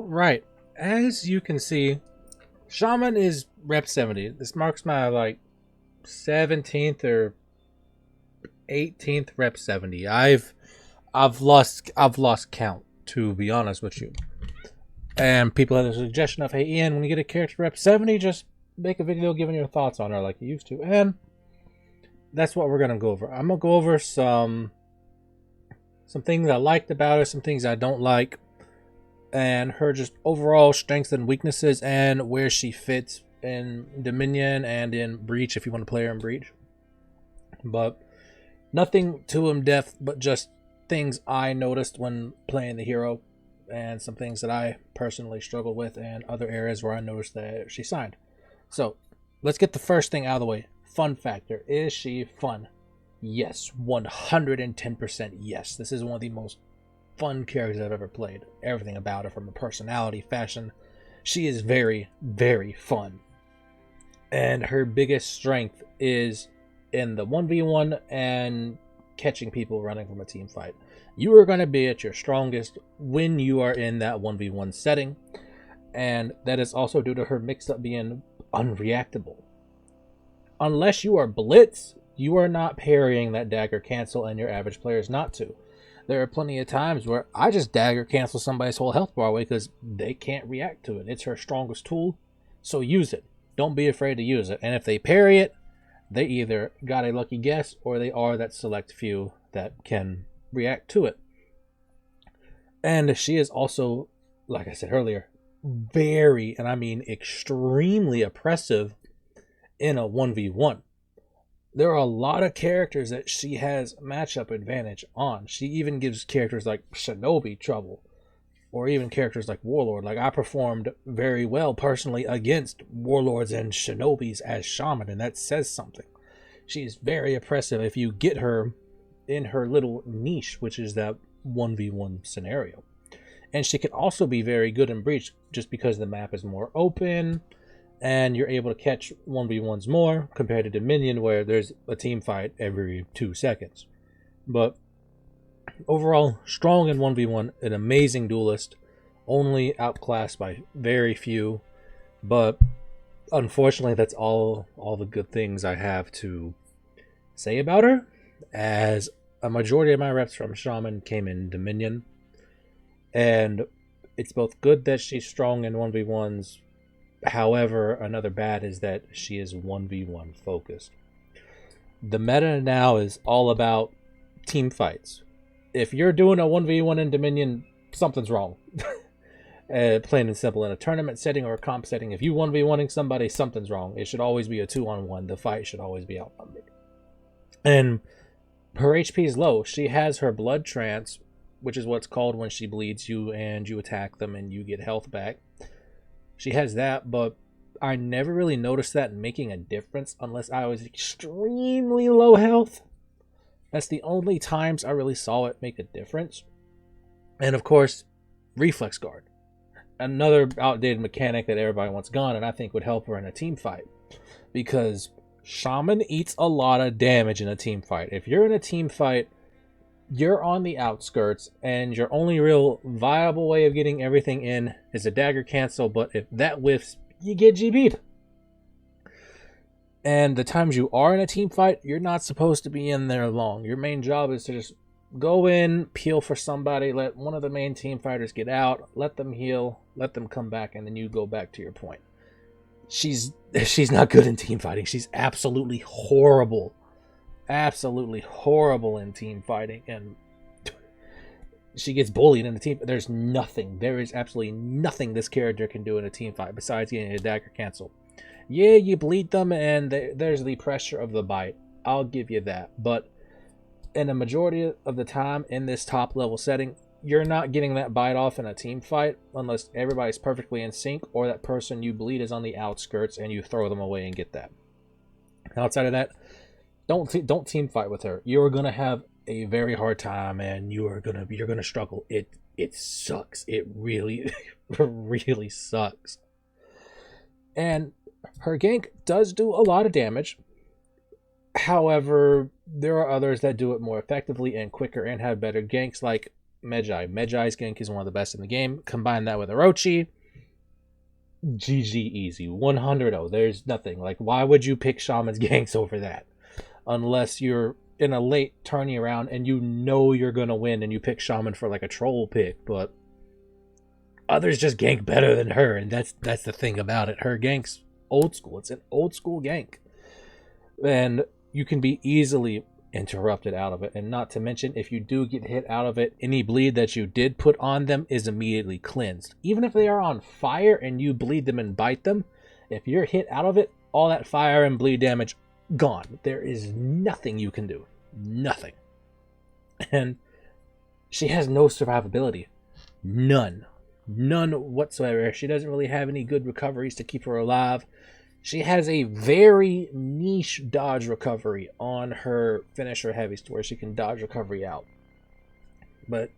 Alright, as you can see, Shaman is rep 70. This marks my 17th or 18th rep 70. I've lost count, to be honest with you. And people have a suggestion of, hey Ian, when you get a character rep 70, just make a video giving your thoughts on her like you used to. And that's what we're gonna go over. I'm gonna go over some things I liked about her, some things I don't like, and her just overall strengths and weaknesses, and where she fits in Dominion and in Breach if you want to play her in Breach. But nothing too in depth, but just things I noticed when playing the hero, and some things that I personally struggled with, and other areas where I noticed that she signed. So let's get the first thing out of the way. Fun factor. Is she fun? Yes, 110% yes. This is one of the most fun characters I've ever played. Everything about her, from a personality, fashion, she is very, very fun. And her biggest strength is in the 1v1 and catching people running from a team fight. You are going to be at your strongest when you are in that 1v1 setting, and that is also due to her mix-up being unreactable. Unless you are Blitz, you are not parrying that dagger cancel, and your average player is not to. There are plenty of times where I just dagger cancel somebody's whole health bar away because they can't react to it. It's her strongest tool, so use it. Don't be afraid to use it. And if they parry it, they either got a lucky guess or they are that select few that can react to it. And she is also, like I said earlier, very, and I mean extremely oppressive in a 1v1. There are a lot of characters that she has matchup advantage on. She even gives characters like Shinobi trouble, or even characters like Warlord. Like, I performed very well personally against Warlords and Shinobis as Shaman, and that says something. She's very oppressive if you get her in her little niche, which is that 1v1 scenario. And she can also be very good in Breach just because the map is more open and you're able to catch 1v1s more compared to Dominion, where there's a team fight every 2 seconds. But overall, strong in 1v1, an amazing duelist, only outclassed by very few. But unfortunately, that's all the good things I have to say about her, as a majority of my reps from Shaman came in Dominion. And it's both good that she's strong in 1v1s. However, another bad is that she is 1v1 focused. The meta now is all about team fights. If you're doing a 1v1 in Dominion, something's wrong. Plain and simple. In a tournament setting or a comp setting, if you 1v1ing somebody, something's wrong. It should always be a 2-on-1. The fight should always be outnumbered. And her HP is low. She has her blood trance, which is what's called when she bleeds you and you attack them and you get health back. She has that, but I never really noticed that making a difference unless I was extremely low health. That's the only times I really saw it make a difference. And of course, Reflex Guard. Another outdated mechanic that everybody wants gone, and I think would help her in a team fight. Because Shaman eats a lot of damage in a team fight. If you're in a team fight, you're on the outskirts, and your only real viable way of getting everything in is a dagger cancel, but if that whiffs, you get GB'd. And the times you are in a team fight, you're not supposed to be in there long. Your main job is to just go in, peel for somebody, let one of the main team fighters get out, let them heal, let them come back, and then you go back to your point. She's not good in team fighting. She's absolutely horrible. Absolutely horrible in team fighting, and she gets bullied in the team. There is absolutely nothing this character can do in a team fight besides getting a dagger cancel. Yeah, you bleed them, and there's the pressure of the bite. I'll give you that. But in a majority of the time in this top level setting, you're not getting that bite off in a team fight unless everybody's perfectly in sync, or that person you bleed is on the outskirts and you throw them away and get that. Outside of that, don't team fight with her. You're gonna have a very hard time, and you're gonna struggle. It sucks. It really really sucks. And her gank does do a lot of damage. However, there are others that do it more effectively and quicker and have better ganks, like Medjai. Medjai's gank is one of the best in the game. Combine that with Orochi, GG easy. 100-0. There's nothing. Like, why would you pick Shaman's ganks over that? Unless you're in a late tourney round and you know you're going to win and you pick Shaman for like a troll pick. But others just gank better than her. And that's the thing about it. Her gank's old school. It's an old school gank. And you can be easily interrupted out of it. And not to mention, if you do get hit out of it, any bleed that you did put on them is immediately cleansed. Even if they are on fire and you bleed them and bite them, if you're hit out of it, all that fire and bleed damage gone. There is nothing you can do. Nothing. And she has no survivability. None whatsoever. She doesn't really have any good recoveries to keep her alive. She has a very niche dodge recovery on her finisher heavies to where she can dodge recovery out. But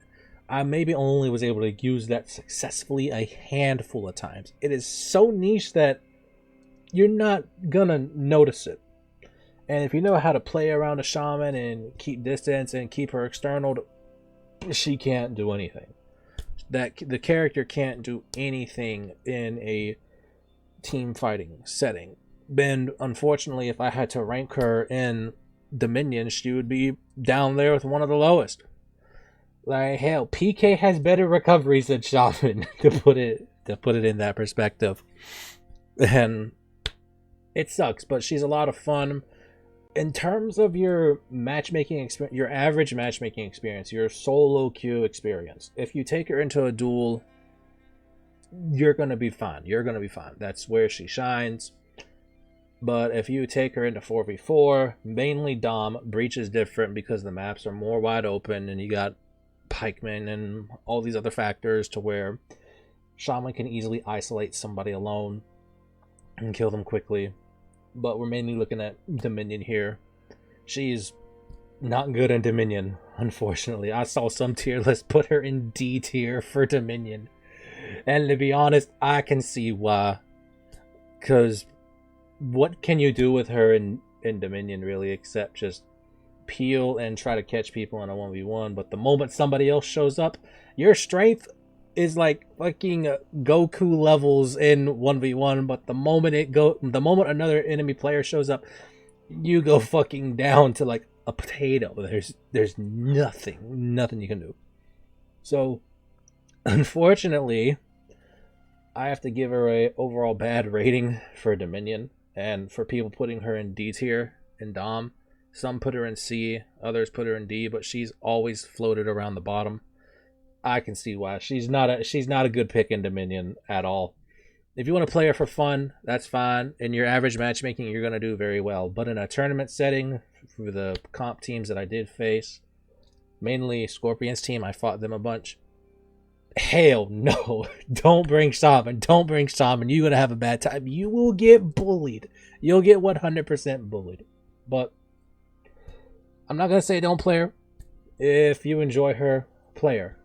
I maybe only was able to use that successfully a handful of times. It is so niche that you're not gonna notice it. And if you know how to play around a shaman and keep distance and keep her external, she can't do anything. The character can't do anything in a team fighting setting. And unfortunately, if I had to rank her in Dominion, she would be down there with one of the lowest. Like, hell, PK has better recoveries than Shaman, to put it in that perspective. And it sucks, but she's a lot of fun. In terms of your matchmaking experience, your average matchmaking experience, your solo queue experience, if you take her into a duel, you're going to be fine. You're going to be fine. That's where she shines. But if you take her into 4v4, mainly Dom, Breach is different because the maps are more wide open and you got pikemen and all these other factors to where Shaman can easily isolate somebody alone and kill them quickly. But we're mainly looking at Dominion here. She's not good in Dominion, unfortunately. I saw some tier lists put her in D tier for Dominion. And to be honest, I can see why. Because what can you do with her in Dominion, really, except just peel and try to catch people in a 1v1? But the moment somebody else shows up, your strength is like fucking Goku levels in 1v1. But the moment another enemy player shows up, you go fucking down to like a potato. There's nothing you can do. So unfortunately, I have to give her a overall bad rating for Dominion, and for people putting her in D tier in Dom. Some put her in C, others put her in D, but she's always floated around the bottom. I can see why. She's not a good pick in Dominion at all. If you want to play her for fun, that's fine. In your average matchmaking, you're going to do very well. But in a tournament setting, for the comp teams that I did face, mainly Scorpion's team, I fought them a bunch. Hell no. Don't bring Shaman. You're going to have a bad time. You will get bullied. You'll get 100% bullied. But I'm not going to say don't play her. If you enjoy her, play her.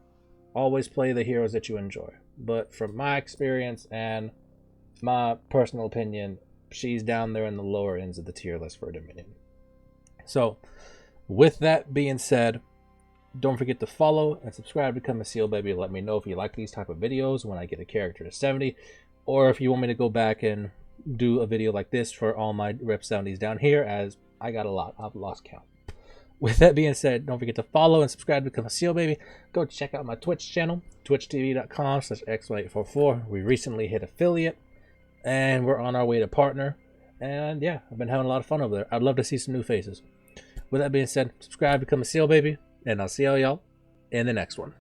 Always play the heroes that you enjoy. But from my experience and my personal opinion, she's down there in the lower ends of the tier list for Dominion. So, with that being said, don't forget to follow and subscribe to Become a Seal Baby. Let me know if you like these type of videos when I get a character to 70. Or if you want me to go back and do a video like this for all my rep 70s down here, as I got a lot. I've lost count. With that being said, don't forget to follow and subscribe to Become a Seal Baby. Go check out my Twitch channel, twitchtv.com/xy84. We recently hit affiliate, and we're on our way to partner. And yeah, I've been having a lot of fun over there. I'd love to see some new faces. With that being said, subscribe, Become a Seal Baby, and I'll see all y'all in the next one.